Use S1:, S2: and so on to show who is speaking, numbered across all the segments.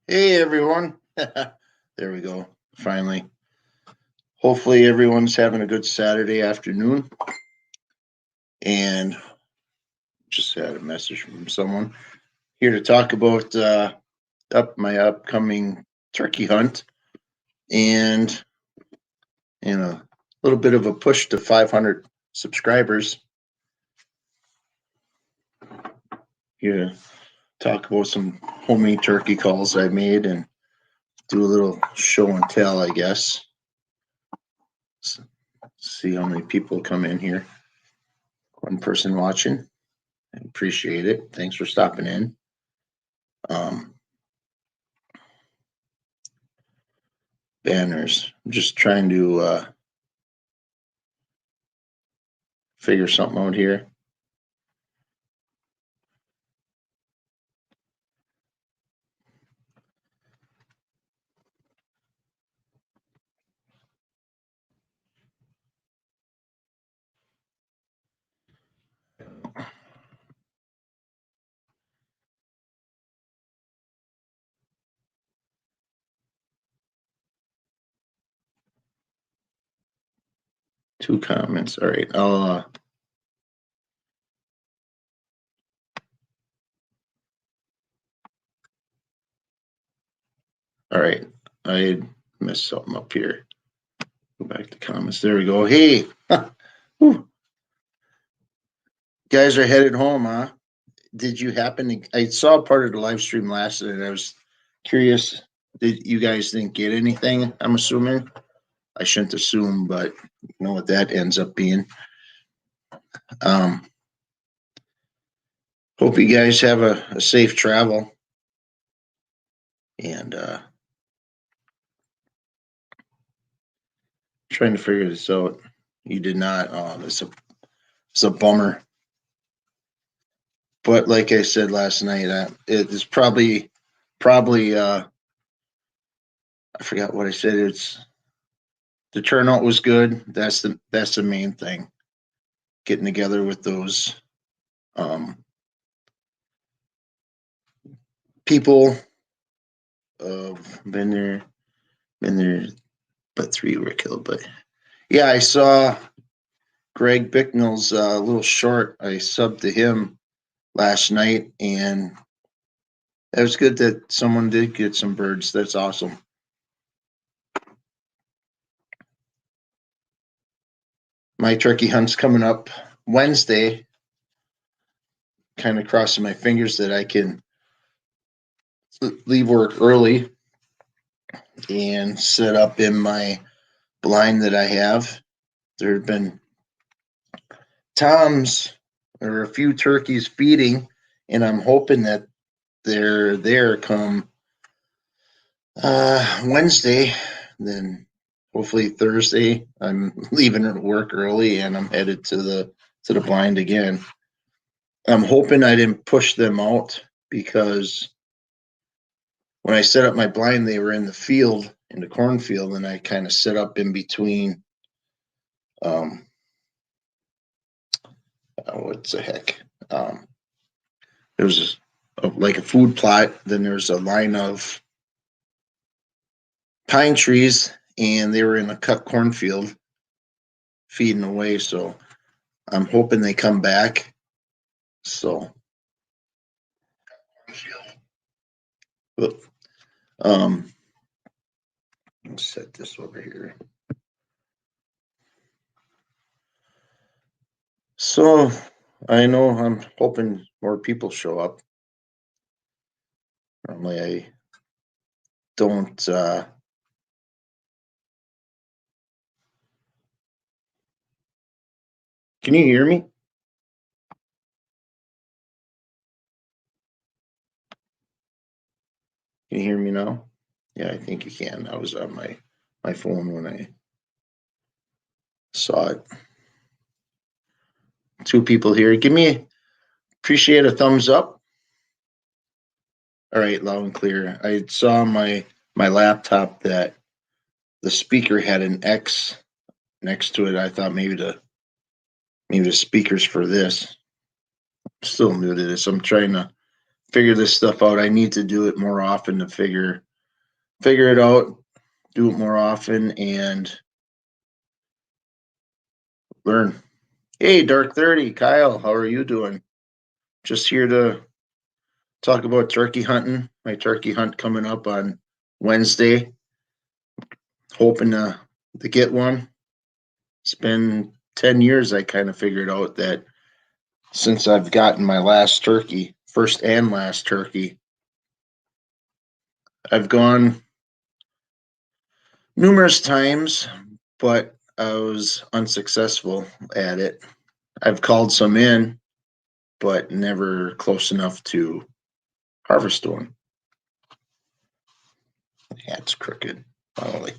S1: Hey everyone. There we go. Finally. Hopefully everyone's having a good Saturday afternoon. And just had a message from someone here to talk about my upcoming turkey hunt and a little bit of a push to 500 subscribers. Here to talk about some homemade turkey calls I made and do a little show and tell, I guess. See how many people come in here. One person watching. I appreciate it. Thanks for stopping in. Banners. I'm just trying to figure something out here. Two comments. All right. All right. I messed something up here. Go back to comments. There we go. Hey, guys are headed home, huh? Did you happen to? I saw part of the live stream last night. I was curious. Did you guys didn't get anything? I'm assuming. I shouldn't assume, but you know what that ends up being. Hope you guys have a safe travel. And trying to figure this out. You did not. Oh, it's a bummer. But like I said last night, it is probably. I forgot what I said. It's the turnout was good. That's the main thing. Getting together with those people. Been there, but 3 were killed. But yeah, I saw Greg Bicknell's little short. I subbed to him last night, and it was good that someone did get some birds. That's awesome. My turkey hunt's coming up Wednesday. Kind of crossing my fingers that I can leave work early and set up in my blind that I have. There have been times or a few turkeys feeding, and I'm hoping that they're there come Wednesday. Then hopefully Thursday I'm leaving work early and I'm headed to the blind again. I'm hoping I didn't push them out because when I set up my blind, they were in the field, in the cornfield, and I kind of set up in between. What's the heck? There was like a food plot. Then there's a line of pine trees, and they were in a cut cornfield feeding away. So I'm hoping they come back. So, let's set this over here. So I know I'm hoping more people show up. Normally I don't can you hear me? Can you hear me now? Yeah, I think you can. I was on my phone when I saw it. 2 people here. Appreciate a thumbs up. All right, loud and clear. I saw on my laptop that the speaker had an X next to it. I thought maybe the speakers for this. I'm still new to this. I'm trying to figure this stuff out. I need to do it more often to figure it out, do it more often, and learn. Hey, Dark 30, Kyle, how are you doing? Just here to talk about turkey hunting. My turkey hunt coming up on Wednesday. Hoping to get one. It's been 10 years. I kind of figured out that since I've gotten my last turkey, first and last turkey, I've gone numerous times, but I was unsuccessful at it. I've called some in, but never close enough to harvest one. The hat's crooked, probably.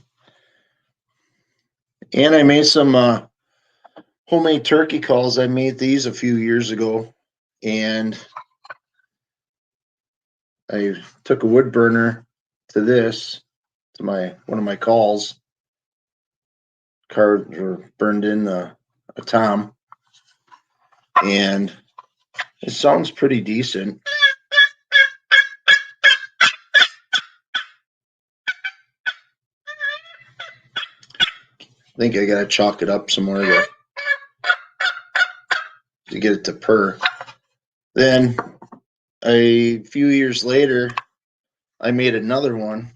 S1: And I made some homemade turkey calls. I made these a few years ago, and I took a wood burner to this, to one of my calls, carved or burned in a tom, and it sounds pretty decent. I think I gotta chalk it up some more to get it to purr. Then a few years later, I made another one,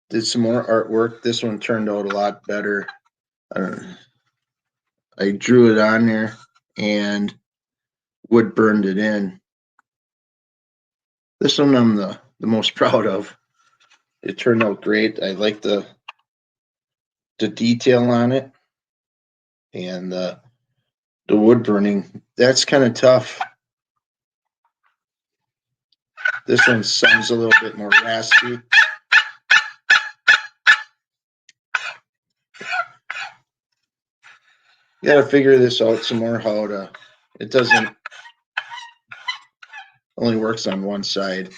S1: did some more artwork. This one turned out a lot better. I drew it on there and wood burned it in. This one I'm the most proud of. It turned out great. I like the detail on it, and the wood burning. That's kind of tough. This one sounds a little bit more raspy. You got to figure this out some more. It doesn't only works on one side.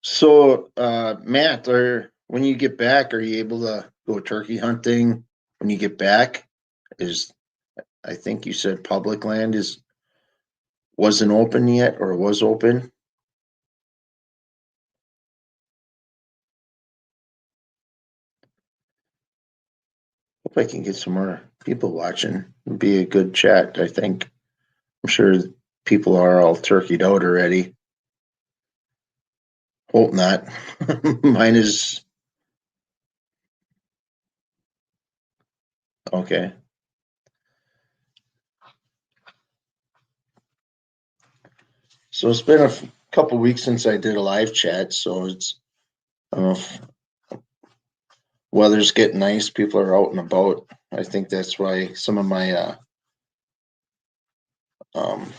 S1: So, Matt, when you get back, are you able to go turkey hunting when you get back? I think you said public land wasn't open yet, or was open? Hope I can get some more people watching. It'd be a good chat, I think. I'm sure people are all turkeyed out already. Hope not. Mine is okay. So it's been a couple weeks since I did a live chat, so I don't know if weather's getting nice, people are out and about. I think that's why some of my um,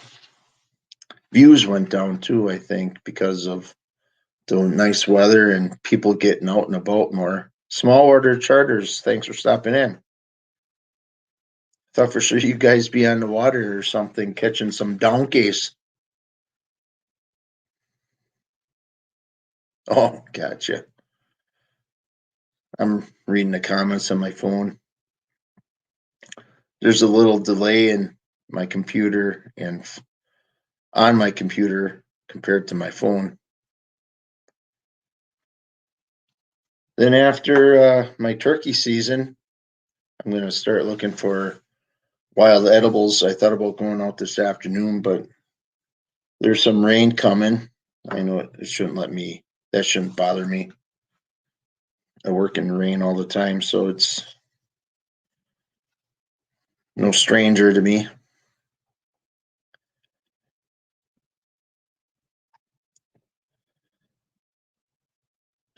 S1: views went down too, I think, because of the nice weather and people getting out and about more. Small order charters, thanks for stopping in. Thought for sure you guys be on the water or something, catching some donkeys. Oh, gotcha. I'm reading the comments on my phone. There's a little delay in my computer and on my computer compared to my phone. Then after my turkey season, I'm going to start looking for wild edibles. I thought about going out this afternoon, but there's some rain coming. I know it that shouldn't bother me. I work in the rain all the time, so it's no stranger to me.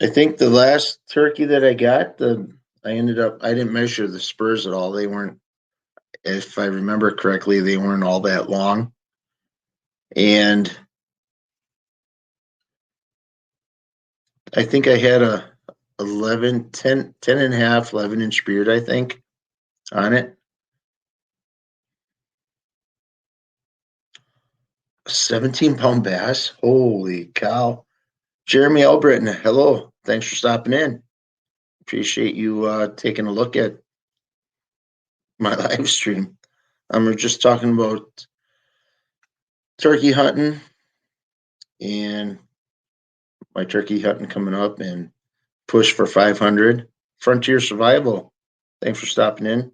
S1: I think the last turkey that I got, I didn't measure the spurs at all. They weren't, if I remember correctly, they weren't all that long. And I think I had a 10 and a half, 11-inch beard, I think, on it. 17-pound bass. Holy cow. Jeremy Albritton, hello. Thanks for stopping in. appreciate you taking a look at my live stream. We're just talking about turkey hunting and my turkey hunting coming up and push for 500 frontier survival. Thanks for stopping in.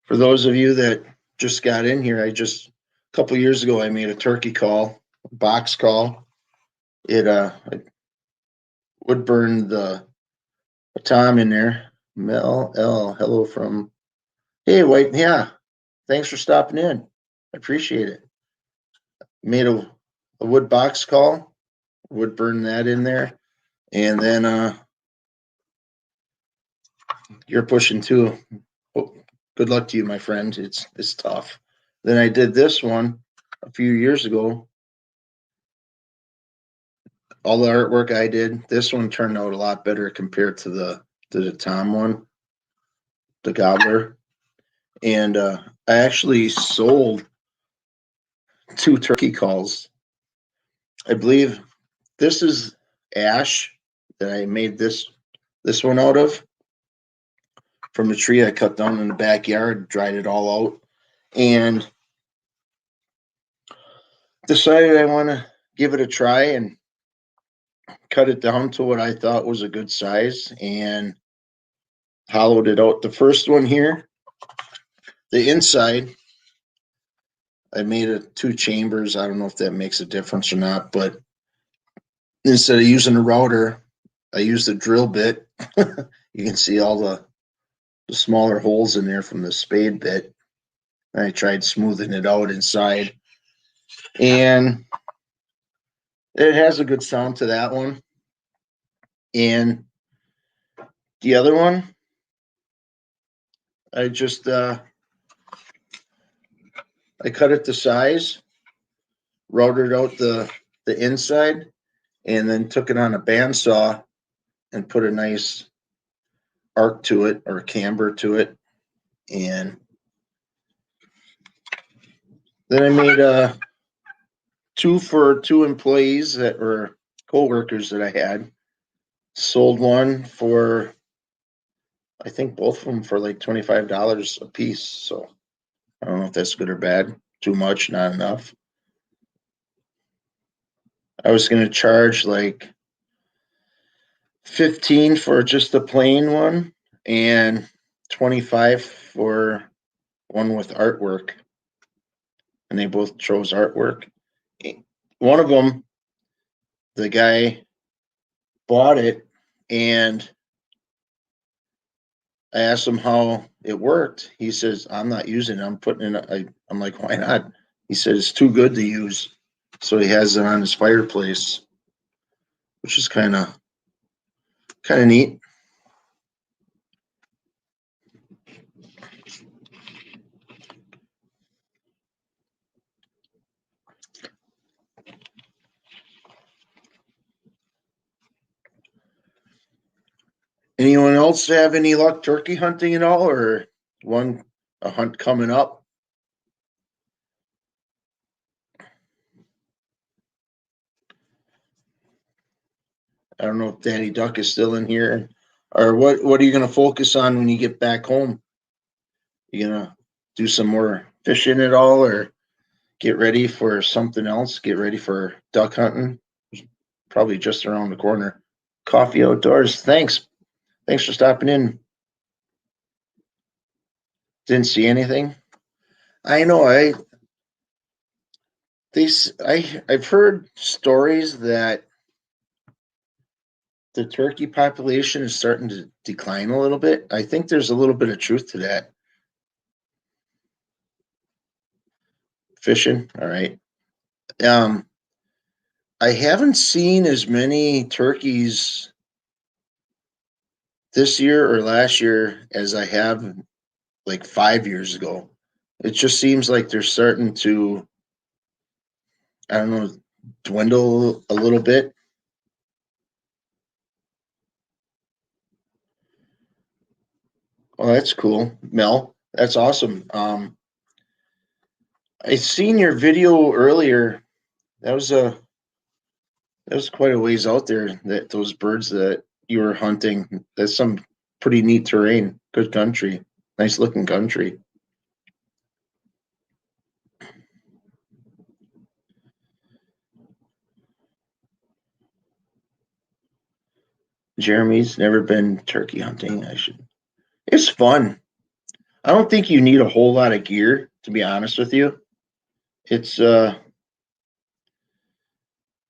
S1: For those of you that just got in here, a couple years ago, I made a turkey call, a box call. I would burn the Tom in there. Mel L, hello from, hey, White, yeah, thanks for stopping in. I appreciate it. Made a wood box call, would burn that in there. And then you're pushing too. Oh, good luck to you, my friend. It's tough. Then I did this one a few years ago. All the artwork I did, this one turned out a lot better compared to the Tom one, the gobbler. And I actually sold 2 turkey calls. I believe this is ash that I made this one out of from the tree I cut down in the backyard, dried it all out, and decided I want to give it a try and cut it down to what I thought was a good size and hollowed it out. The first one here, the inside, I made it 2 chambers. I don't know if that makes a difference or not, but instead of using a router, I used a drill bit. You can see all the smaller holes in there from the spade bit. And I tried smoothing it out inside. And it has a good sound to that one. And the other one, I just I cut it to size, routed out the inside, and then took it on a bandsaw and put a nice arc to it or camber to it. And then I made 2 for 2 employees that were co-workers that I had. Sold one for, I think both of them for like $25 a piece. So I don't know if that's good or bad. Too much, not enough. I was going to charge like 15 for just the plain one and 25 for one with artwork. And they both chose artwork. One of them, the guy bought it, and I asked him how it worked. He says, I'm not using it. I'm putting it. I'm like, why not? He says, it's too good to use. So he has it on his fireplace, which is kind of neat. Anyone else have any luck turkey hunting at all, or a hunt coming up? I don't know if Danny Duck is still in here, or what are you going to focus on when you get back home? You going to do some more fishing at all, or get ready for something else? Get ready for duck hunting? Probably just around the corner. Coffee outdoors. Thanks for stopping in. Didn't see anything. I know. I've heard stories that the turkey population is starting to decline a little bit. I think there's a little bit of truth to that. Fishing, all right. I haven't seen as many turkeys this year or last year as I have like 5 years ago. It just seems like they're starting to, I don't know, dwindle a little bit. Oh, that's cool, Mel. That's awesome. I seen your video earlier. That was That was quite a ways out there. That those birds that you were hunting. That's some pretty neat terrain. Good country. Nice looking country. Jeremy's never been turkey hunting. I should. It's fun. I don't think you need a whole lot of gear, to be honest with you. It's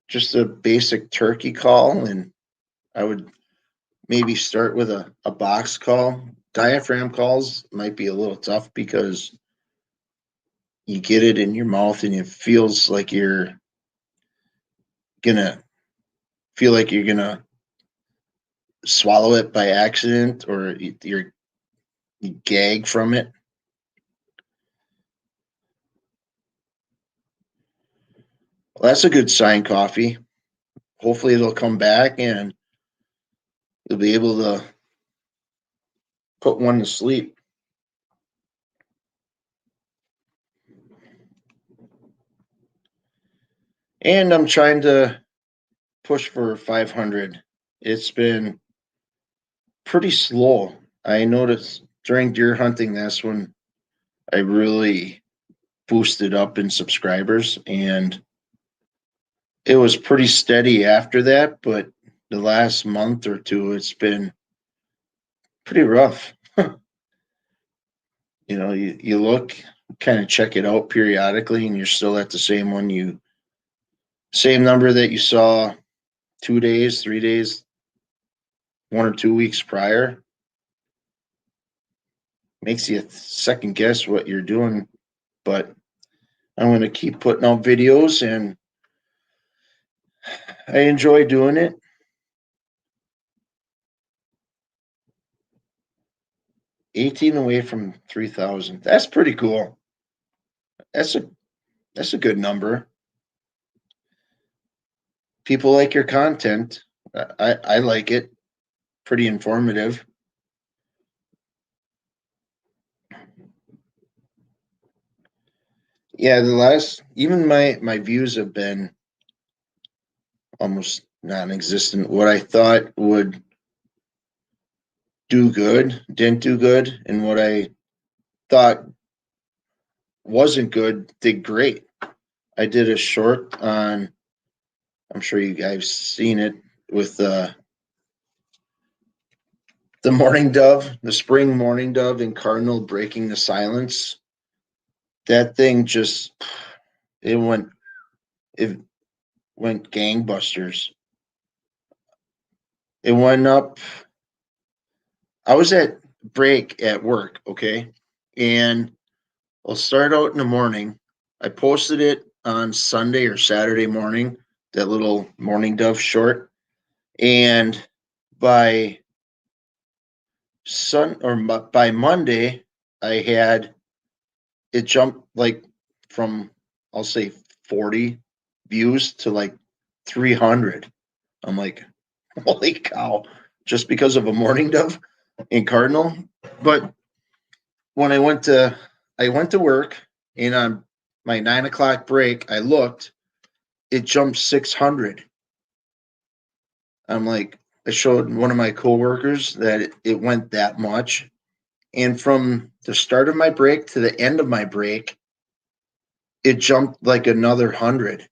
S1: just a basic turkey call, and I would maybe start with a box call. Diaphragm calls might be a little tough because you get it in your mouth and it feels like gonna you're gonna swallow it by accident or you gag from it. Well, that's a good sign, coffee. Hopefully it'll come back and you'll be able to put one to sleep. And I'm trying to push for 500. It's been pretty slow. I noticed during deer hunting, that's when I really boosted up in subscribers, and it was pretty steady after that. But the last month or two, it's been pretty rough. You look, kind of check it out periodically, and you're still at the same number that you saw 2 days, 3 days, 1 or 2 weeks prior. Makes you second guess what you're doing, but I'm going to keep putting out videos, and I enjoy doing it. 18 away from 3,000. That's pretty cool. That's a that's a good number. People like your content. I like it. Pretty informative. Yeah, the last even my views have been almost non-existent. What I thought would do good didn't do good, and what I thought wasn't good did great. I did a short on. I'm sure you guys seen it with the mourning dove, the spring mourning dove, and cardinal breaking the silence. That thing just it went it went gangbusters. It went up. I was at break at work, okay, and I'll start out in the morning. I posted it on Sunday or Saturday morning, that little mourning dove short, and by by Monday, I had it jumped like from I'll say 40 views to like 300. I'm like, holy cow! Just because of a mourning dove in cardinal. But when I went to work, and on my 9 o'clock break, I looked, it jumped 600. I'm like, I showed one of my coworkers that it went that much. And from the start of my break to the end of my break, it jumped like another 100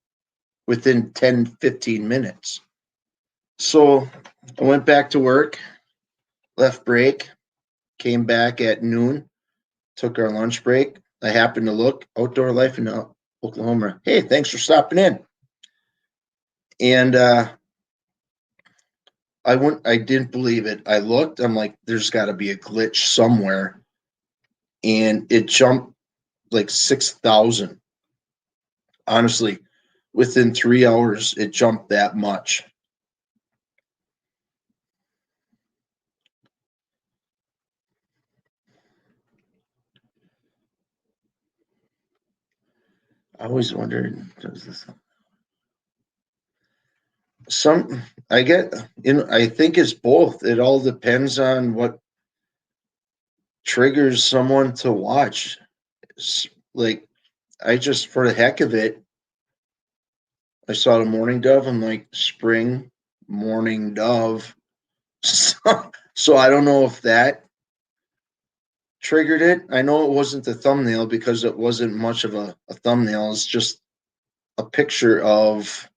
S1: within 10, 15 minutes. So I went back to work, left break, came back at noon, took our lunch break. I happened to look, Outdoor Life in Oklahoma. Hey, thanks for stopping in. And I didn't believe it. I looked, I'm like, there's got to be a glitch somewhere. And it jumped like 6,000. Honestly, within 3 hours, it jumped that much. I always wondered, does this some I get I think it's both. It all depends on what triggers someone to watch. Like I just for the heck of it, I saw the mourning dove. I'm like, spring mourning dove. So I don't know if that triggered it. I know it wasn't the thumbnail because it wasn't much of a thumbnail. It's just a picture of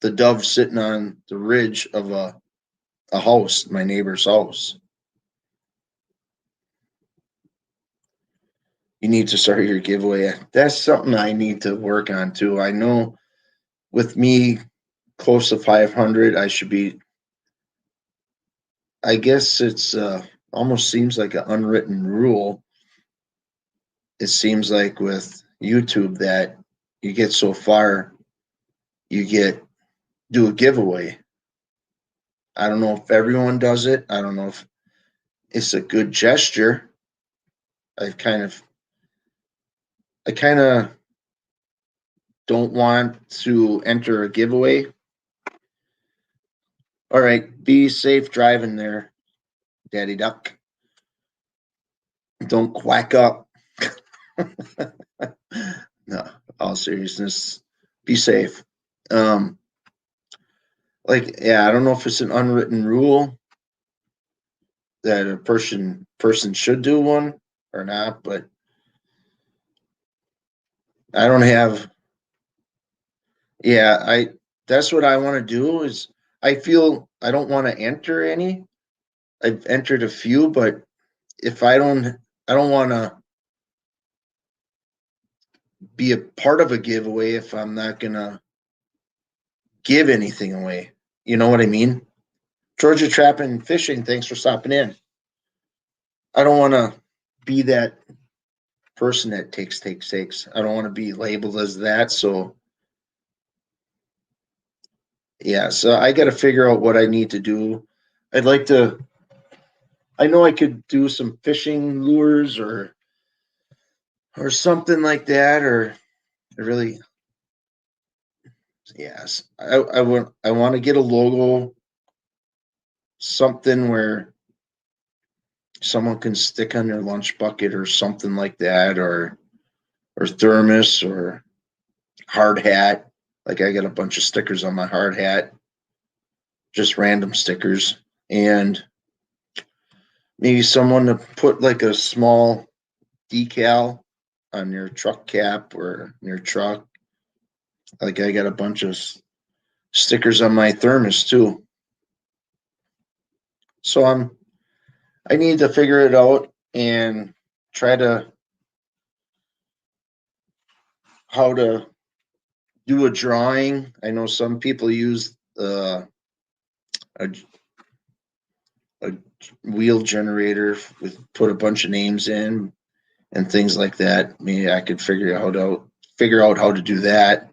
S1: the dove sitting on the ridge of a house, my neighbor's house. You need to start your giveaway. That's something I need to work on too. I know with me close to 500, I should be. I guess it's almost seems like an unwritten rule. It seems like with YouTube that you get so far, you do a giveaway. I don't know if everyone does it. I don't know if it's a good gesture. I kind of I kind of don't want to enter a giveaway. All right, be safe driving there, Daddy Duck. Don't quack up. No, all seriousness, be safe. Um, yeah, I don't know if it's an unwritten rule that a person should do one or not, but I don't have. Yeah, I that's what I want to do is I feel I don't want to enter any. I've entered a few, but if I don't want to be a part of a giveaway if I'm not gonna give anything away. You know what I mean? Georgia Trapping and Fishing, thanks for stopping in. I don't want to be that person that takes. I don't want to be labeled as that. So yeah, so I got to figure out what I need to do. I'd like to. I know I could do some fishing lures or something like that, or really, yes. I want to get a logo, something where someone can stick on their lunch bucket or something like that, or thermos or hard hat. Like I got a bunch of stickers on my hard hat, just random stickers, and maybe someone to put like a small decal on your truck cap or your truck. Like I got a bunch of stickers on my thermos too. So I need to figure it out and try to how to do a drawing. I know some people use a, a wheel generator with put a bunch of names in and things like that. Maybe I could figure out how to do that.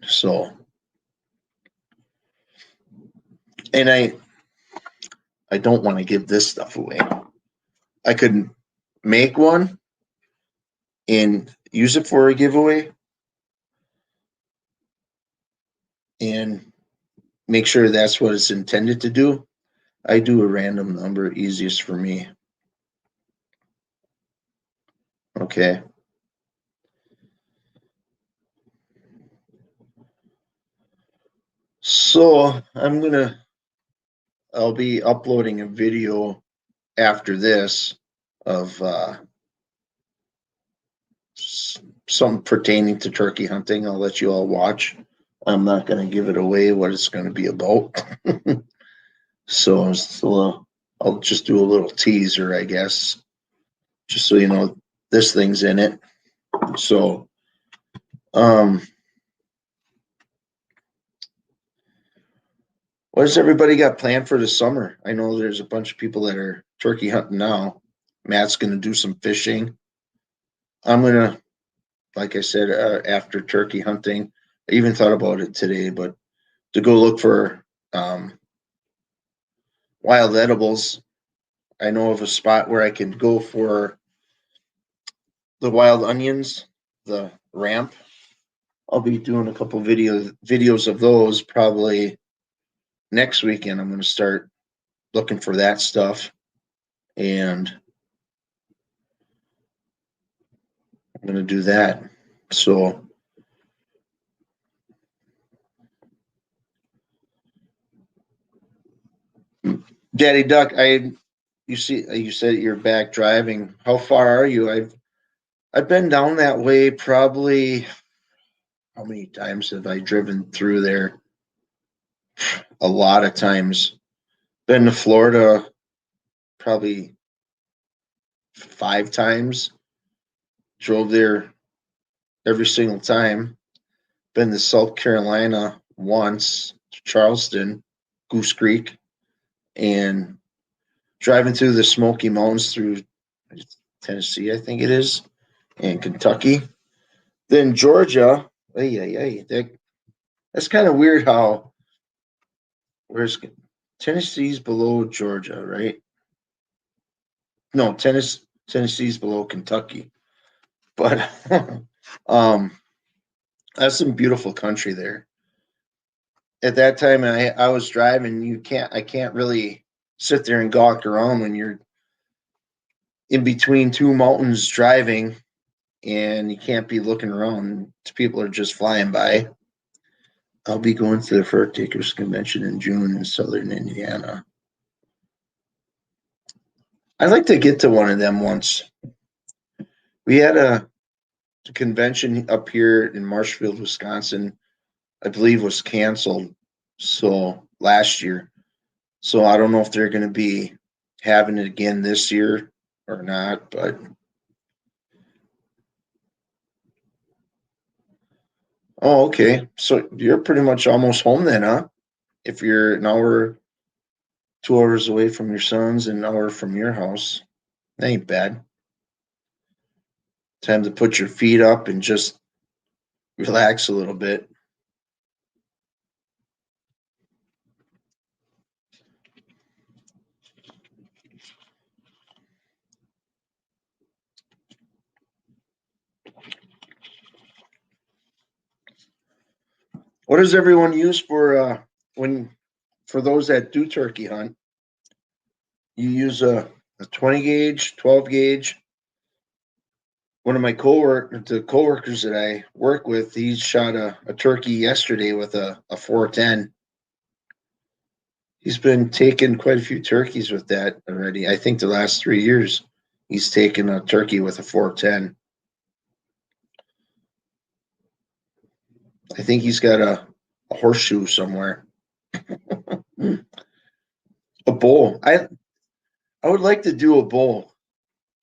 S1: So, and I don't want to give this stuff away. I could make one and use it for a giveaway and make sure that's what it's intended to do. I do a random number, easiest for me. Okay. So I'll be uploading a video after this of something pertaining to turkey hunting. I'll let you all watch. I'm not going to give it away what it's going to be about. So I'll just do a little teaser, I guess, just so you know this thing's in it. So, what does everybody got planned for the summer? I know there's a bunch of people that are turkey hunting now. Matt's going to do some fishing. I'm going to, like I said, after turkey hunting, I even thought about it today, but to go look for wild edibles. I know of a spot where I can go for the wild onions, the ramp. I'll be doing a couple videos of those probably next weekend. I'm going to start looking for that stuff, and I'm going to do that. So Daddy Duck, you said you're back driving. How far are you? I've been down that way probably. How many times have I driven through there? A lot of times. Been to Florida probably 5 times. Drove there every single time. Been to South Carolina once, Charleston, Goose Creek, and driving through the Smoky Mountains through Tennessee, I think it is, and Kentucky. Then Georgia. That's kind of weird how where's Tennessee's below Georgia, right? No, Tennessee's below Kentucky. But um that's some beautiful country there. At that time I was driving, I can't really sit there and gawk around when you're in between two mountains driving and you can't be looking around. People are just flying by. I'll be going to the Fur Takers Convention in June in southern Indiana. I'd like to get to one of them once. We had a convention up here in Marshfield, Wisconsin, I believe was canceled last year. So I don't know if they're going to be having it again this year or not, but oh, okay. So you're pretty much almost home then, huh? If you're an hour, 2 hours away from your sons and an hour from your house, that ain't bad. Time to put your feet up and just relax a little bit. What does everyone use when for those that do turkey hunt? You use a 20 gauge, 12 gauge. One of my coworkers that I work with, he shot a turkey yesterday with a 410. He's been taking quite a few turkeys with that already. I think the last 3 years he's taken a turkey with a 410. I think he's got a horseshoe somewhere. A bull. I would like to do a bull.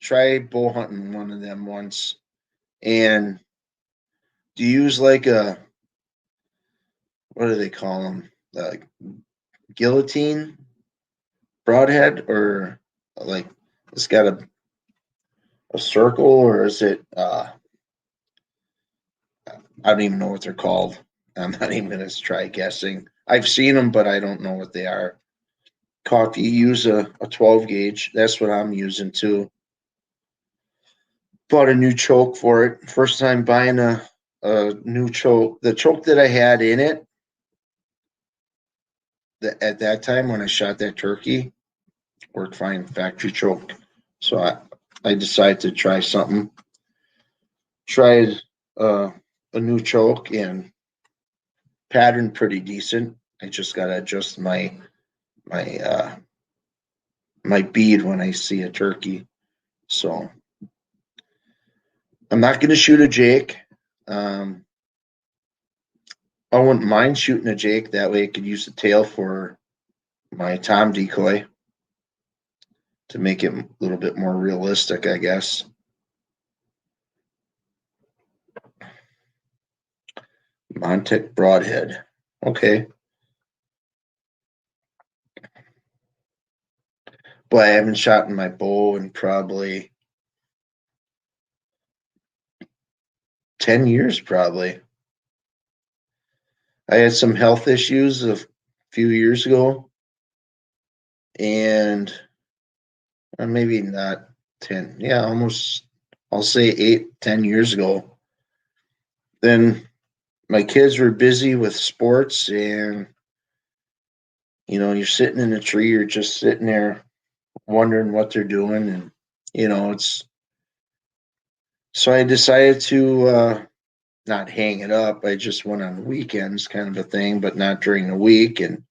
S1: Try bull hunting one of them once. And do you use like what do they call them? Guillotine broadhead, or like it's got a circle, or is it I don't even know what they're called. I'm not even gonna try guessing. I've seen them, but I don't know what they are. Coffee, use a 12 gauge. That's what I'm using too. Bought a new choke for it. First time buying a new choke. The choke that I had in it at that time when I shot that turkey worked fine, factory choke. So I decided to try something. Tried a new choke and pattern pretty decent. I just gotta adjust my my bead when I see a turkey. So I'm not gonna shoot a Jake. Um, I wouldn't mind shooting a Jake. That way I could use the tail for my Tom decoy to make it a little bit more realistic, I guess. Montec broadhead. Okay. But I haven't shot in my bow in probably 10 years, probably. I had some health issues a few years ago, and maybe not 10. Yeah, almost, I'll say 8, 10 years ago. Then my kids were busy with sports, and you're sitting in a tree, you're just sitting there wondering what they're doing, and it's so I decided to not hang it up. I just went on the weekends, kind of a thing, but not during the week. And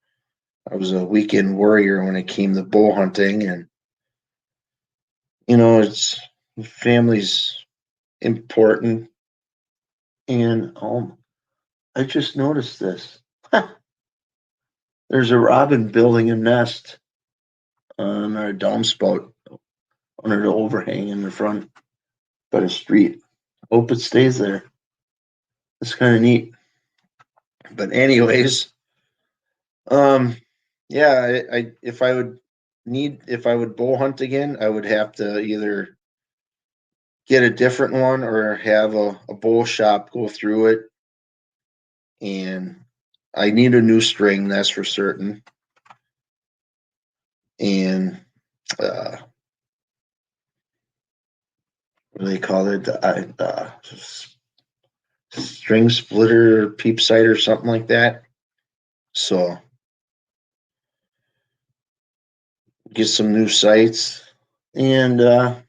S1: I was a weekend warrior when it came to bow hunting, and it's family's important. And I just noticed this. There's a robin building a nest on our downspout under the overhang in the front by the street. Hope it stays there. It's kind of neat. But anyways, yeah, if I would bow hunt again, I would have to either get a different one or have a bow shop go through it. And I need a new string, that's for certain. And what do they call it? String splitter, peep sight, or something like that. So get some new sights, and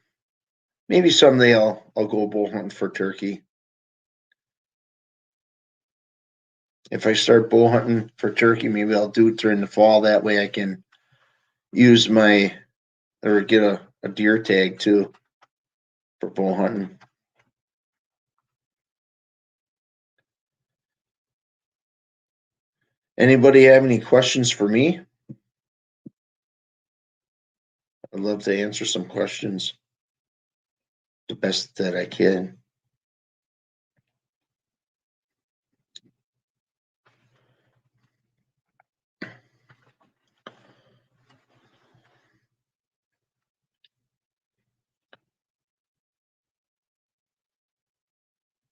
S1: maybe someday I'll go bow hunting for turkey. If I start bow hunting for turkey, maybe I'll do it during the fall. That way I can use or get a deer tag too for bow hunting. Anybody have any questions for me? I'd love to answer some questions the best that I can.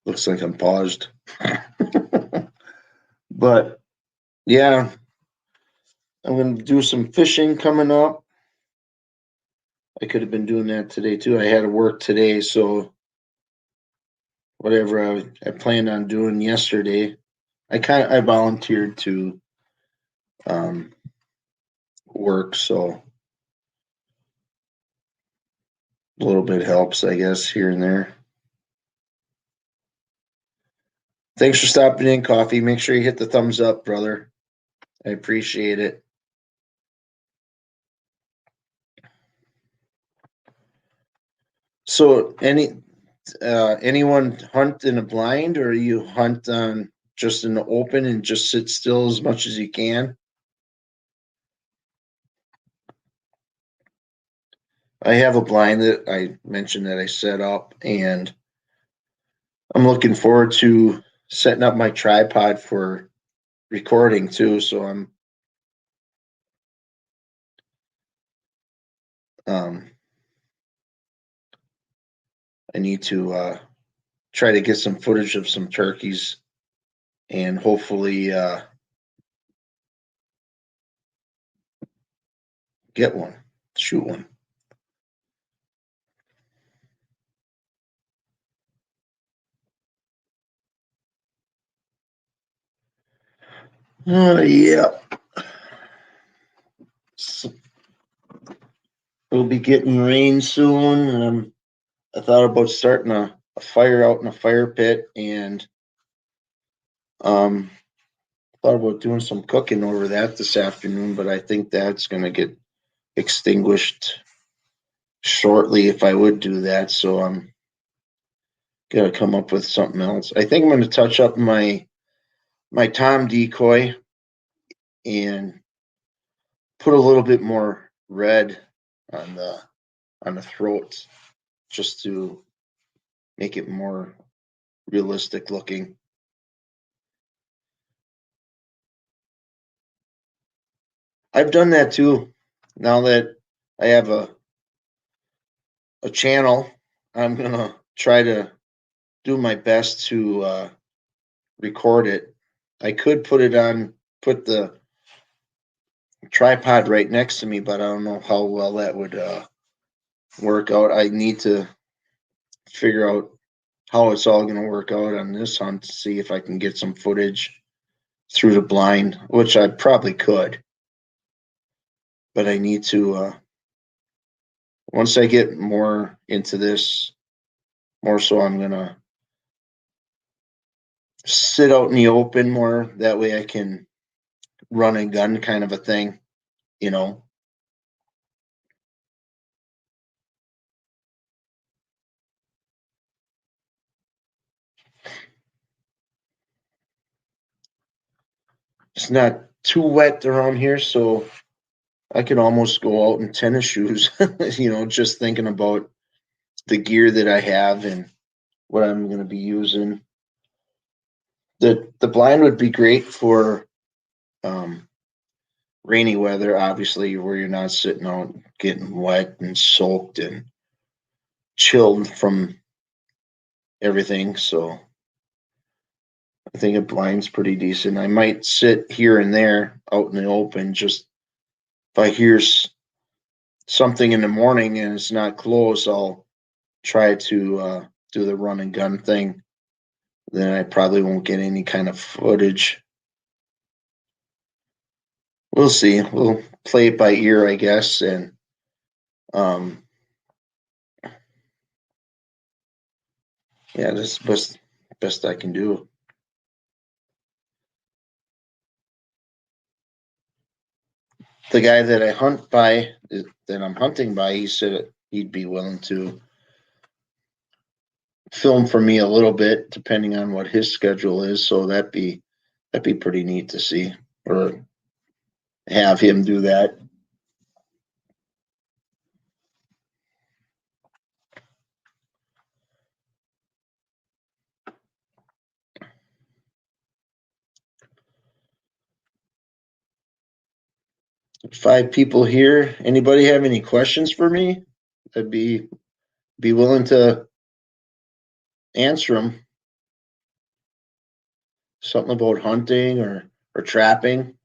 S1: Looks like I'm paused. But yeah, I'm going to do some fishing coming up. I could have been doing that today too. I had to work today, so whatever I planned on doing yesterday, I volunteered to work, so a little bit helps, I guess, here and there. Thanks for stopping in, Coffee. Make sure you hit the thumbs up, brother. I appreciate it. So, anyone hunt in a blind, or you hunt just in the open and just sit still as much as you can? I have a blind that I mentioned that I set up, and I'm looking forward to setting up my tripod for recording too. So I need to try to get some footage of some turkeys and hopefully get one, shoot one. Yeah. So we'll be getting rain soon, and I thought about starting a fire out in a fire pit, and thought about doing some cooking over that this afternoon, but I think that's going to get extinguished shortly if I would do that. So I'm gonna come up with something else. I think I'm gonna touch up my tom decoy and put a little bit more red on the throat, just to make it more realistic looking. I've done that too. Now that I have a channel, I'm gonna try to do my best to record it. I could put the tripod right next to me, but I don't know how well that would work out. I need to figure out how it's all going to work out on this hunt to see if I can get some footage through the blind, which I probably could. But I need to, once I get more into this, more so I'm going to sit out in the open more. That way I can run and gun kind of a thing, you know. It's not too wet around here, so I could almost go out in tennis shoes, just thinking about the gear that I have and what I'm going to be using. The blind would be great for um, rainy weather, obviously, where you're not sitting out getting wet and soaked and chilled from everything. So I think a blind's pretty decent. I might sit here and there out in the open. Just if I hear something in the morning and it's not close, I'll try to do the run and gun thing. Then I probably won't get any kind of footage. We'll see. We'll play it by ear, I guess, and um, yeah, that's best I can do. The guy that I hunt by, that I'm hunting by, he said he'd be willing to film for me a little bit, depending on what his schedule is. So that'd be pretty neat to see, or have him do that. 5 people here. Anybody have any questions for me? I'd be willing to answer them. Something about hunting or trapping.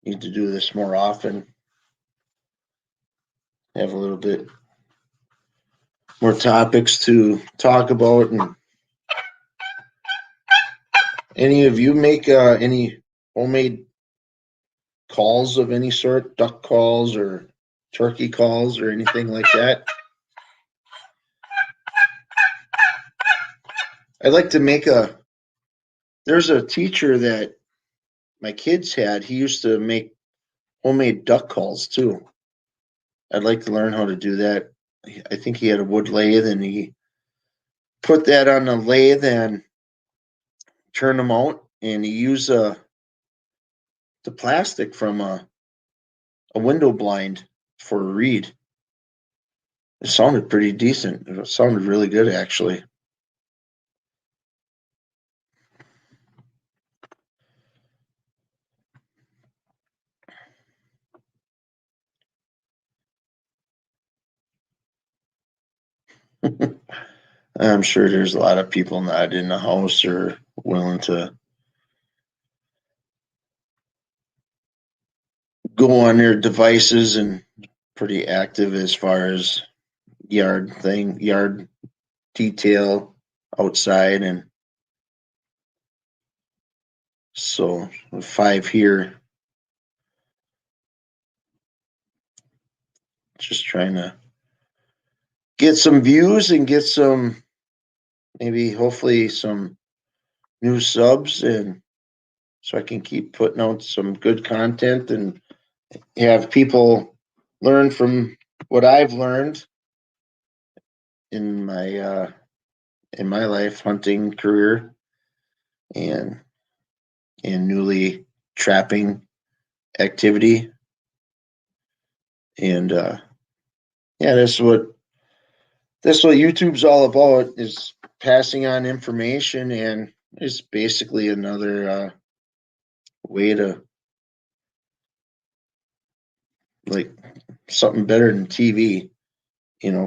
S1: Need to do this more often. Have a little bit more topics to talk about. And any of you make any homemade calls of any sort, duck calls or turkey calls or anything like that? I'd like to make there's a teacher that my kids had. He used to make homemade duck calls too. I'd like to learn how to do that. I think he had a wood lathe and he put that on the lathe and turned them out, and he used the plastic from a window blind for a reed. It sounded pretty decent. It sounded really good, actually. I'm sure there's a lot of people not in the house or willing to go on their devices and pretty active as far as yard detail outside. And so 5 here, just trying to get some views and get some, maybe hopefully some new subs, and so I can keep putting out some good content and have people learn from what I've learned in my life hunting career and newly trapping activity. And yeah, that's what YouTube's all about, is passing on information, and it's basically another way to, like, something better than TV.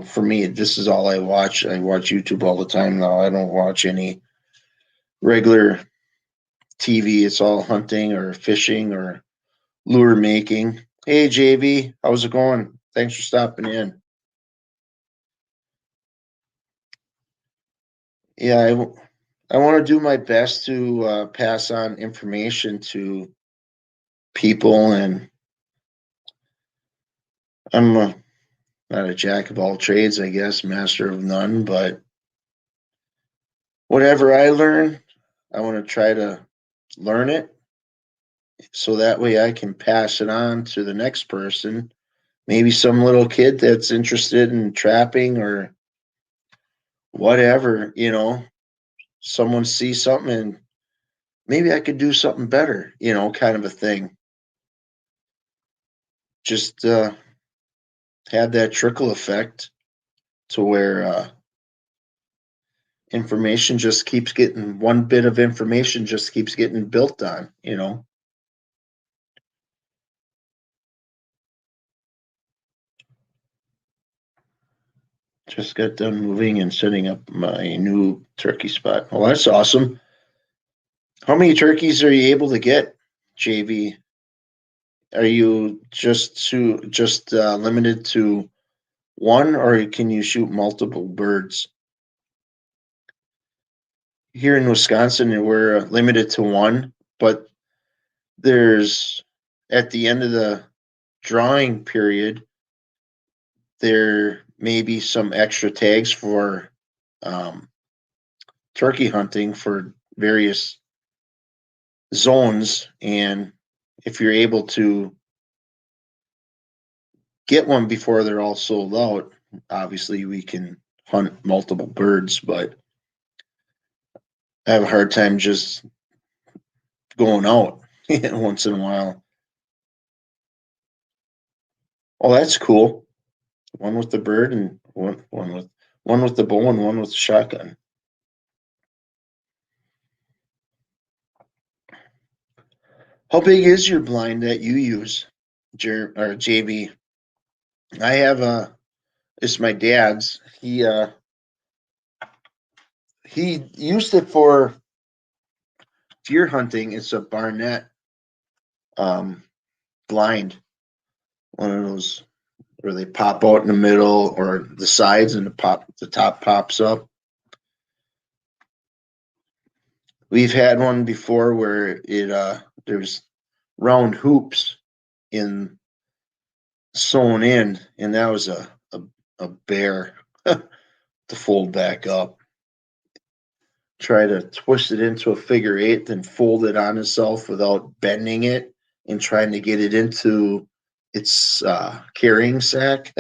S1: For me, this is all I watch. I watch YouTube all the time now. I don't watch any regular TV. It's all hunting or fishing or lure making. Hey, JV, how's it going? Thanks for stopping in. Yeah, I want to do my best to pass on information to people, and I'm Not a jack of all trades, I guess, master of none, but whatever I learn, I want to try to learn it so that way I can pass it on to the next person. Maybe some little kid that's interested in trapping or whatever, someone sees something and maybe I could do something better, kind of a thing. Just have that trickle effect to where information just keeps getting one bit of information just keeps getting built on. Just got done moving and setting up my new turkey spot. Well, that's awesome. How many turkeys are you able to get, JV? Are you just limited to one, or can you shoot multiple birds? Here in Wisconsin, we're limited to one, but there's at the end of the drawing period, there may be some extra tags for um, turkey hunting for various zones. And if you're able to get one before they're all sold out, obviously we can hunt multiple birds, but I have a hard time just going out once in a while. Oh, that's cool. One with the bird and one with the bow and one with the shotgun. How big is your blind that you use, or JB? I have it's my dad's. He used it for deer hunting. It's a Barnett um, blind, one of those where they pop out in the middle or the sides and the top pops up. We've had one before where there's round hoops in sewn in, and that was a bear to fold back up. Try to twist it into a figure eight, then fold it on itself without bending it and trying to get it into its carrying sack.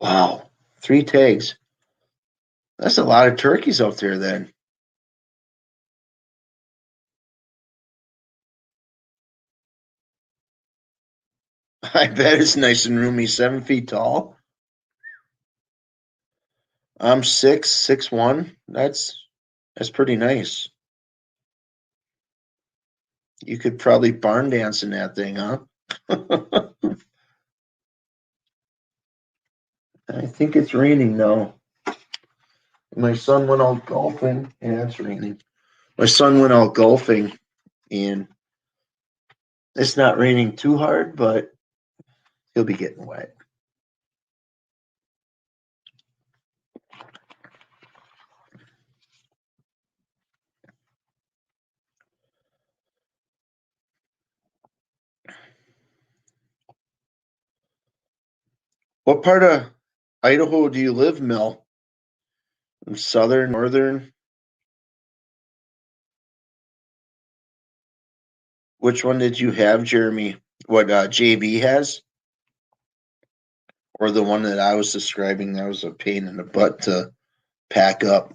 S1: Wow, 3 tags. That's a lot of turkeys out there then. I bet it's nice and roomy, 7 feet tall. I'm 6'1". That's pretty nice. You could probably barn dance in that thing, huh? I think it's raining now. My son went out golfing. Yeah, it's raining. My son went out golfing, and it's not raining too hard, but he'll be getting wet. What part of Idaho do you live, Mel? Southern, northern? Which one did you have, Jeremy? What JB has? Or the one that I was describing that was a pain in the butt to pack up?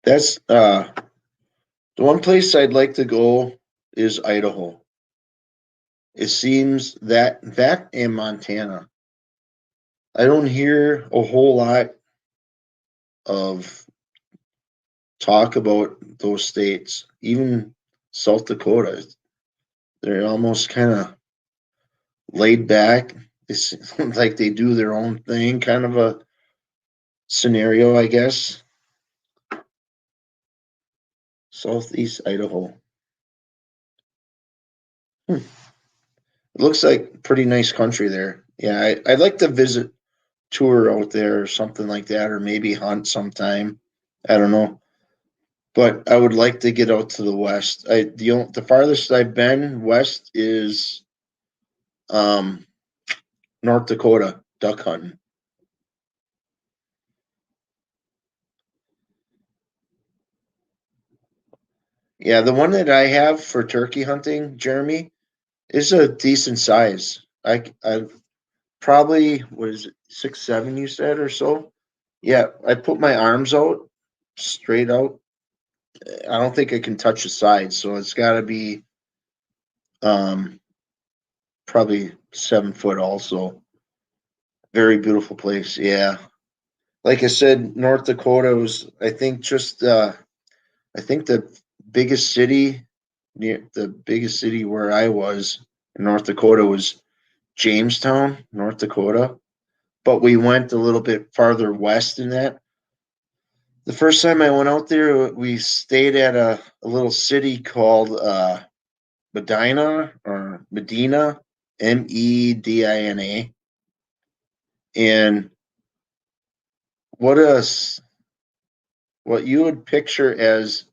S1: That's the one place I'd like to go is Idaho. It seems that and Montana. I don't hear a whole lot of talk about those states. Even South Dakota, they're almost kind of laid back. It's like they do their own thing, kind of a scenario, I guess. Southeast Idaho. It looks like pretty nice country there. Yeah, I'd like to visit tour out there or something like that, or maybe hunt sometime. I don't know. But I would like to get out to the west. The farthest I've been west is um, North Dakota duck hunting. Yeah, the one that I have for turkey hunting, Jeremy, is a decent size. I probably, what is it, 6'7" you said or so? Yeah, I put my arms out straight out. I don't think I can touch the sides, so it's got to be um probably 7 foot also. Very beautiful place. Yeah. Like I said, North Dakota was, I think, just I think biggest city the biggest city where I was in North Dakota was Jamestown, North Dakota. But we went a little bit farther west than that. The first time I went out there, we stayed at a little city called Medina, Medina. And what a what you would picture as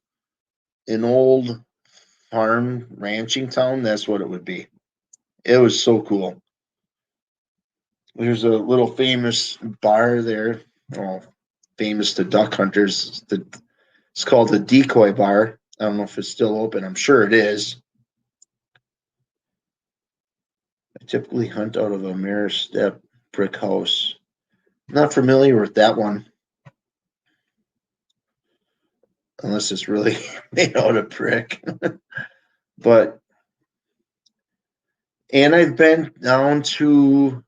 S1: an old farm ranching town, that's what it would be. It was so cool. There's a little famous bar there, well, famous to duck hunters. It's called the Decoy Bar. I don't know if it's still open. I'm sure it is. I typically hunt out of a mirror step brick house. Not familiar with that one, unless it's really made out of brick. But and I've been down to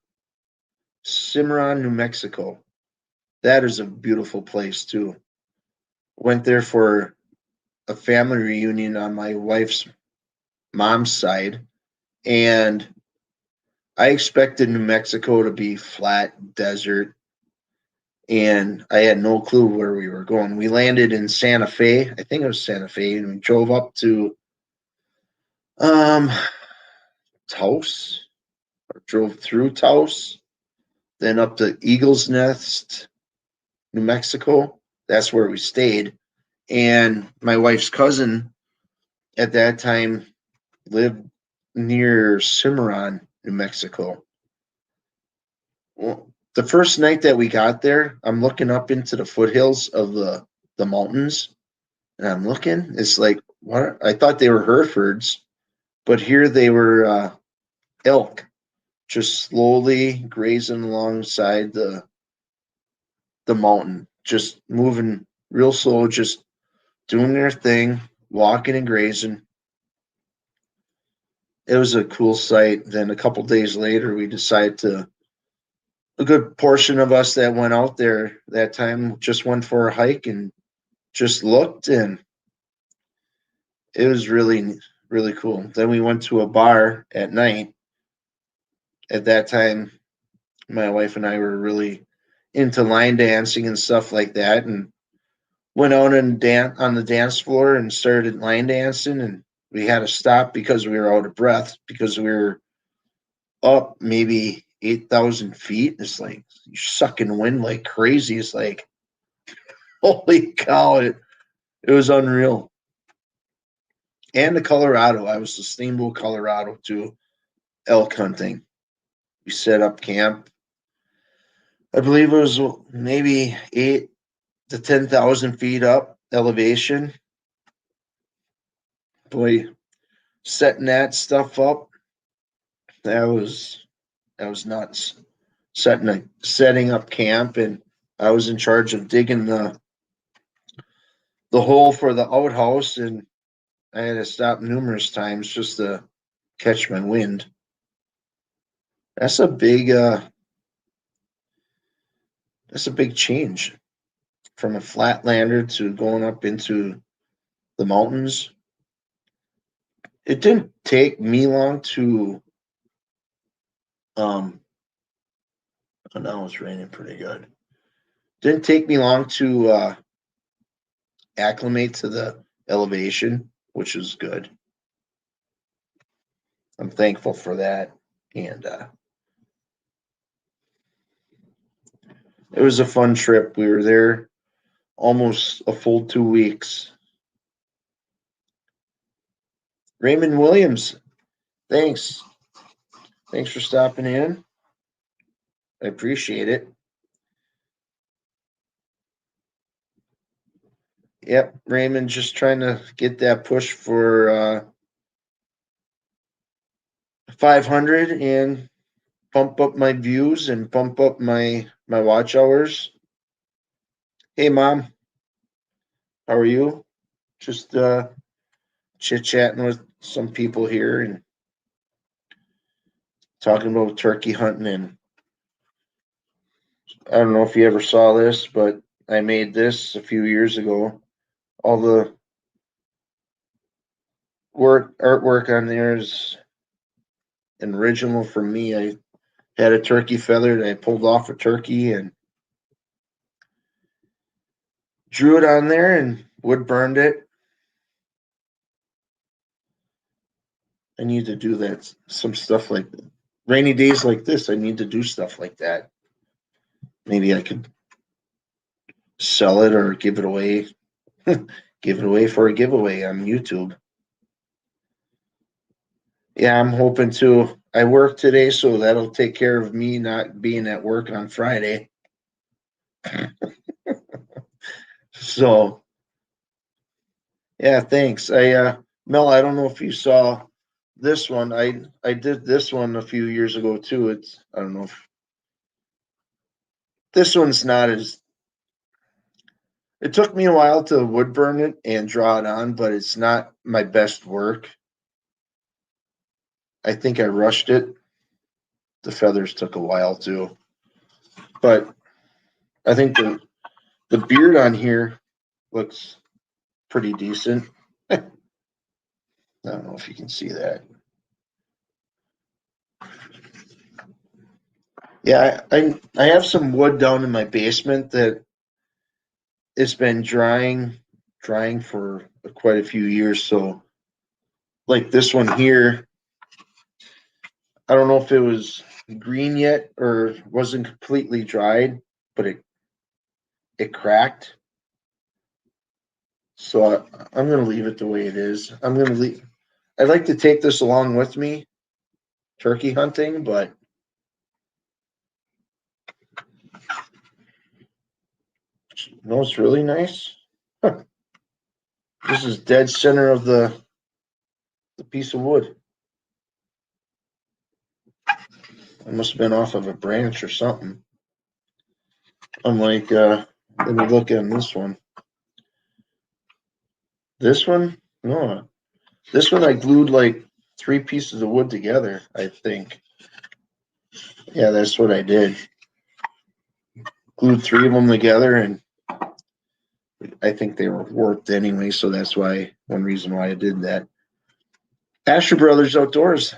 S1: Cimarron, New Mexico. That is a beautiful place too. Went there for a family reunion on my wife's mom's side, and I expected New Mexico to be flat desert, and I had no clue where we were going. We landed in Santa Fe, I think it was Santa Fe, and we drove up to um Taos, or drove through Taos, then up to Eagles Nest, New Mexico. That's where we stayed. And my wife's cousin at that time lived near Cimarron, New Mexico. Well, the first night that we got there, I'm looking up into the foothills of the mountains, and I'm looking. It's like, what? I thought they were Herefords, but here they were elk, just slowly grazing alongside the mountain, just moving real slow, just doing their thing, walking and grazing. It was a cool sight. Then a couple days later, we decided to. A good portion of us that went out there that time just went for a hike and just looked, and it was really cool. Then we went to a bar at night. At that time, my wife and I were really into line dancing and stuff like that, and went out and on the dance floor and started line dancing, and we had to stop because we were out of breath because we were up maybe 8,000 feet. It's like you're sucking wind like crazy. It's like, holy cow, it was unreal. And the Colorado, I was to Steamboat, Colorado too, elk hunting. We set up camp. I believe it was maybe 8 to 10,000 feet up elevation. Boy, setting that stuff up, that was that was nuts. Setting up camp, and I was in charge of digging the hole for the outhouse, and I had to stop numerous times just to catch my wind. That's a big change from a flatlander to going up into the mountains. It didn't take me long to oh, now it's raining pretty good. Didn't take me long to acclimate to the elevation, which is good. I'm thankful for that. And It was a fun trip. We were there almost a full 2 weeks. Raymond Williams, thanks. Thanks for stopping in. I appreciate it. Yep, Raymond just trying to get that push for 500 and pump up my views and pump up my watch hours. Hey, Mom, how are you? Just chit-chatting with some people here and talking about turkey hunting. And I don't know if you ever saw this, but I made this a few years ago. All the artwork on there is an original from me. I had a turkey feather and I pulled off a turkey and drew it on there and wood burned it. I need to do that. Some stuff like that. Rainy days like this, I need to do stuff like that. Maybe I could sell it or give it away. Give it away for a giveaway on YouTube. Yeah, I'm hoping to. I work today, so that'll take care of me not being at work on Friday. So, yeah, thanks. Mel, I don't know if you saw this one. I did this one a few years ago too. I don't know if this one's not as. It took me a while to wood burn it and draw it on, but it's not my best work. I think I rushed it. The feathers took a while too, but I think the beard on here looks pretty decent. I don't know if you can see that. Yeah, I have some wood down in my basement that it's been drying for quite a few years. So like this one here, I don't know if it was green yet or wasn't completely dried, but it cracked. So I'm gonna leave it the way it is. I'm gonna leave. I'd like to take this along with me, turkey hunting, but no, it's really nice. Huh. This is dead center of the piece of wood. It must have been off of a branch or something. I'm like, let me look at this one. This one? No. This one I glued like 3 pieces of wood together, I think. Yeah, that's what I did. Glued 3 of them together, and I think they were warped anyway, so that's why one reason why I did that. Asher Brothers Outdoors.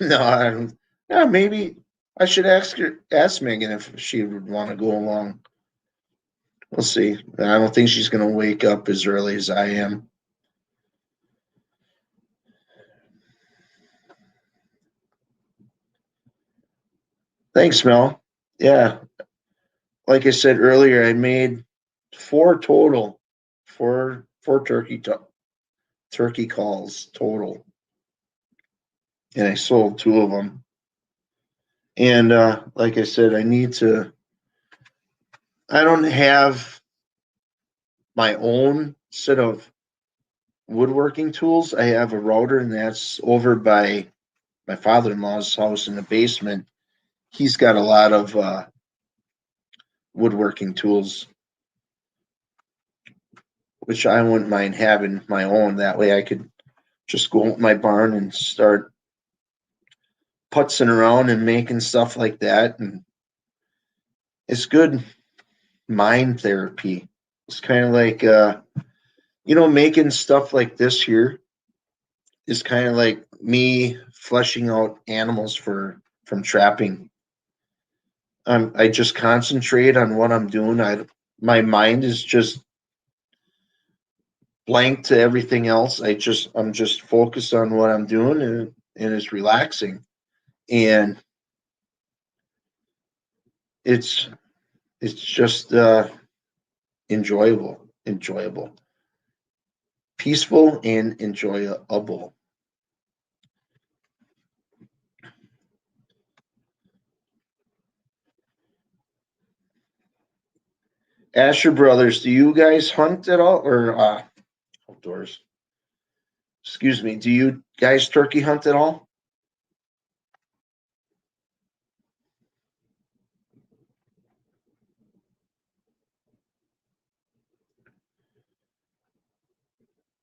S1: No, I don't. Yeah, maybe I should ask Megan if she would want to go along. We'll see. I don't think she's going to wake up as early as I am. Thanks, Mel. Yeah, like I said earlier, I made 4 total, four turkey calls total, and I sold 2 of them. And like I said, I need to. I don't have my own set of woodworking tools. I have a router, and that's over by my father-in-law's house in the basement. He's got a lot of woodworking tools, which I wouldn't mind having my own. That way I could just go out my barn and start putzing around and making stuff like that. And it's good mind therapy. It's kind of like, making stuff like this here is kind of like me fleshing out animals from trapping. I just concentrate on what I'm doing. My mind is just blank to everything else. I'm just focused on what I'm doing, and it's relaxing. And it's just enjoyable, peaceful and enjoyable. Asher Brothers, do you guys hunt at all, or outdoors? Excuse me. Do you guys turkey hunt at all?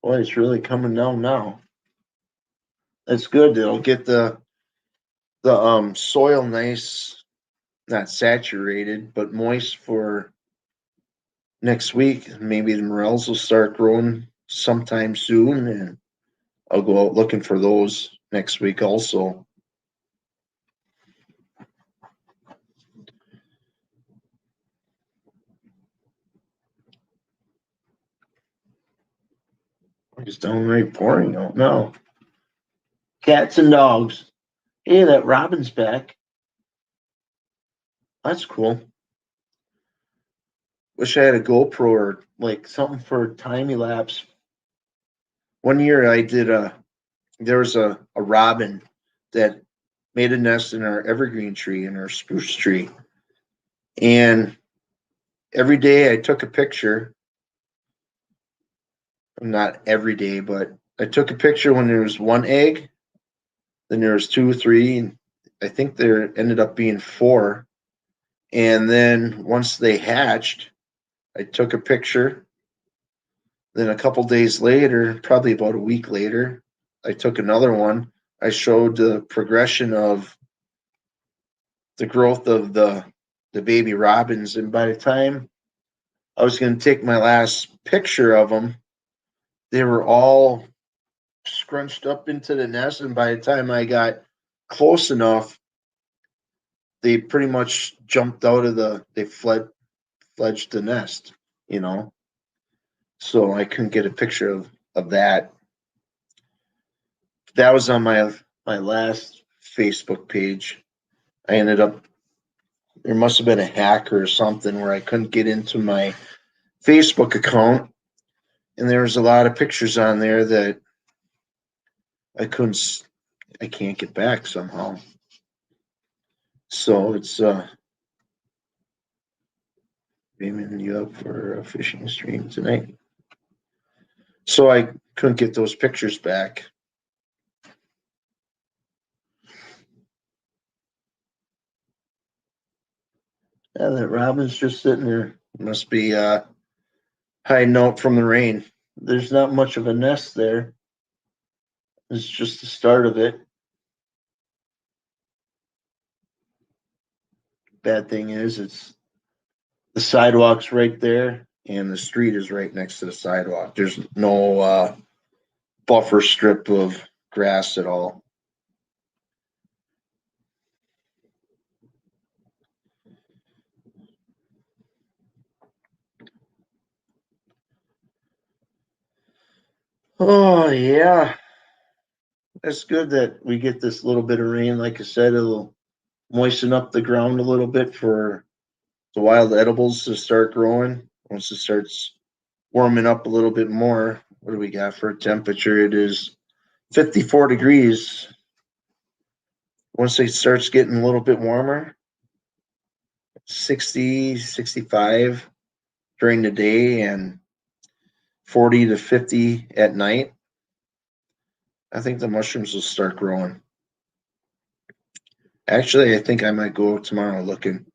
S1: Boy, it's really coming down now. That's good. It'll get the soil nice, not saturated, but moist for next week. Maybe the morels will start growing sometime soon, and I'll go out looking for those next week also. It's downright pouring out now. Cats and dogs. Hey, that robin's back. That's cool. Wish I had a GoPro or like something for time elapse. One year I did there was a robin that made a nest in our evergreen tree, in our spruce tree. And every day I took a picture. Not every day, but I took a picture when there was one egg, then there was two, three, and I think there ended up being four. And then once they hatched, I took a picture. Then a couple days later, probably about a week later, I took another one. I showed the progression of the growth of the baby robins, and by the time I was going to take my last picture of them, they were all scrunched up into the nest, and by the time I got close enough, they pretty much jumped out of they fledged the nest, you know. So I couldn't get a picture of that. That was on my last Facebook page. I ended up, there must have been a hack or something where I couldn't get into my Facebook account, and there was a lot of pictures on there that I can't get back somehow. So it's beaming you up for a fishing stream tonight. So I couldn't get those pictures back. Yeah, that robin's just sitting there. Must be hiding out from the rain. There's not much of a nest there. It's just the start of it. Bad thing is, it's the sidewalk's right there, and the street is right next to the sidewalk. There's no buffer strip of grass at all. Oh yeah, that's good that we get this little bit of rain. Like I said, it'll moisten up the ground a little bit for the wild edibles to start growing. Once it starts warming up a little bit more, what do we got for a temperature? It is 54 degrees. Once it starts getting a little bit warmer, 60, 65 during the day and 40 to 50 at night, I think the mushrooms will start growing. Actually, I think I might go tomorrow looking.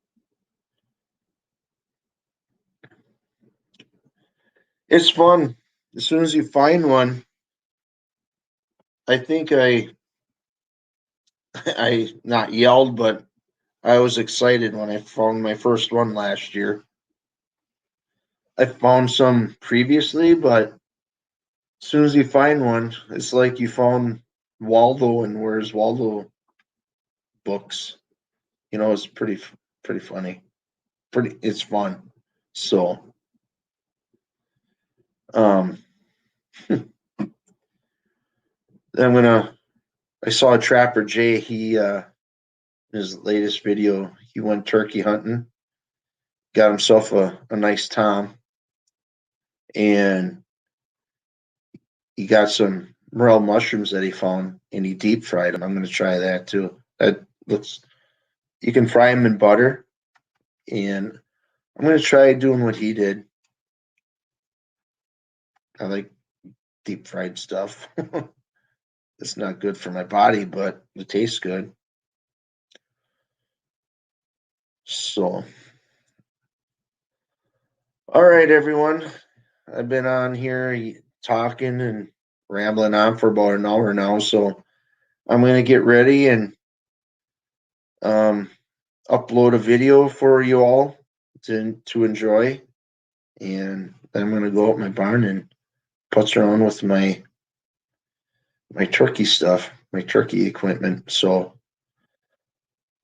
S1: It's fun. As soon as you find one, I think I not yelled, but I was excited when I found my first one last year. I found some previously, but as soon as you find one, it's like you found Waldo and Where's Waldo books. You know, it's pretty funny. It's fun. So, um, I'm gonna. I saw Trapper Jay. He his latest video. He went turkey hunting, got himself a nice tom, and he got some morel mushrooms that he found, and he deep fried them. I'm going to try that too. That looks. You can fry them in butter, and I'm going to try doing what he did. I like deep fried stuff. It's not good for my body, but it tastes good. So, all right, everyone. I've been on here talking and rambling on for about an hour now, so I'm going to get ready and um, upload a video for you all to enjoy, and then I'm going to go out my barn and putz around with my turkey stuff, my turkey equipment. So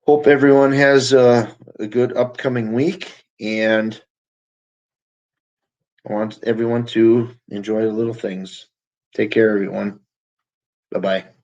S1: hope everyone has a good upcoming week, and I want everyone to enjoy the little things. Take care, everyone. Bye bye.